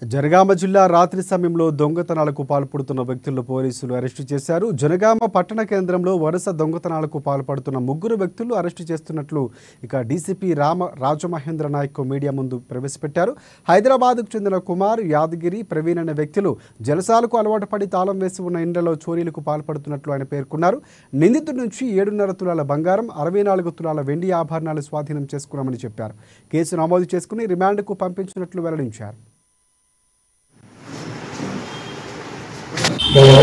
జనగామ జిల్లా రాత్రి సమయంలో దొంగతనాలకు పాల్పడుతున్న వ్యక్తులను పోలీసులు అరెస్టు చేశారు. జనగామ పట్టణ కేంద్రంలో వరుస దొంగతనాలకు పాల్పడుతున్న ముగ్గురు వ్యక్తులు అరెస్టు చేస్తున్నట్లు ఇక డీసీపీ రాజమహేంద్ర నాయక్ మీడియా ముందు ప్రవేశపెట్టారు. హైదరాబాద్కు చెందిన కుమార్, యాదగిరి, ప్రవీణ్ అనే వ్యక్తులు జలసాలకు అలవాటు పడి తాళం వేసి ఉన్న ఇండ్లలో చోరీలకు పాల్పడుతున్నట్లు ఆయన పేర్కొన్నారు. నిందితుడి నుంచి 7.5 తులాల బంగారం, 64 తులాల వెండి ఆభరణాలు స్వాధీనం చేసుకున్నామని చెప్పారు. కేసు నమోదు చేసుకుని రిమాండ్కు పంపించినట్లు వెల్లడించారు.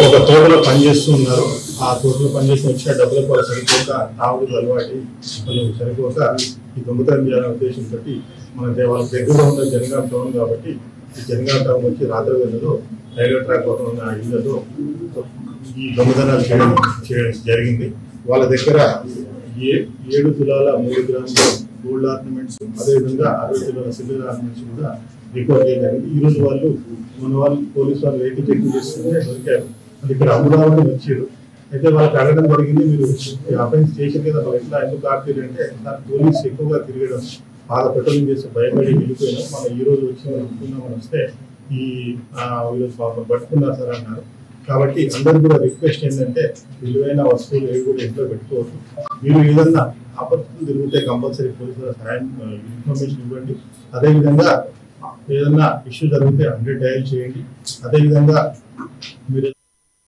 ఒక తోటలో పనిచేస్తూ ఉన్నారు. ఆ తోటలో పనిచేసి వచ్చిన డబ్బులకు వాళ్ళు సరిపోక తాగుడు అలవాటి వాళ్ళు సరిపోక ఈ దొంగతనం చేయాలనే ఉద్దేశంతో మన వాళ్ళ దగ్గరలో ఉన్న జనగామ టౌన్ కాబట్టి ఈ జనగామ టౌన్ వచ్చి రాత్రి వేళలో రైల్వే ట్రాక్ పక్కన ఉన్న ఇళ్లలో ఈ దొంగతనాలు చేయడం జరిగింది. వాళ్ళ దగ్గర 7 తులాల 3 గ్రాముల గోల్డ్ ఆర్నమెంట్స్, అదేవిధంగా 60 తులాల సిల్వర్ ఆర్నమెంట్స్ కూడా రికవర్ చేయడం. ఈ రోజు వాళ్ళు పోలీసు వాళ్ళు వెహికల్ చెకింగ్ చేస్తుంటే దొరికారు. అది ఇక్కడ అమ్ముదామని వచ్చారు. అయితే వాళ్ళకి అడగడం జరిగింది, మీరు అఫెన్స్ చేసిన కదా వాళ్ళు ఎట్లా ఎందుకు ఆపుతారు అంటే, పోలీసు ఎక్కువగా తిరగడం, బాగా పెట్రోలింగ్ చేసి భయపడి వెళ్ళిపోయినాం, మనం ఈ రోజు వచ్చి అనుకున్నామని వస్తే ఈరోజు పాపం పట్టుకున్నారు సార్ అన్నారు. కాబట్టి అందరూ కూడా రిక్వెస్ట్ ఏంటంటే, విలువైన వస్తువులు ఏవి కూడా ఇంట్లో పెట్టుకోవచ్చు. మీరు ఏదన్నా ఆపత్తులు తిరిగితే కంపల్సరీ పోలీసుల సహాయం ఇన్ఫర్మేషన్ ఇవ్వండి. అదేవిధంగా ఏదన్నా ఇష్యూ జరిగితే 100 డయల్ చేయండి. అదేవిధంగా మీరు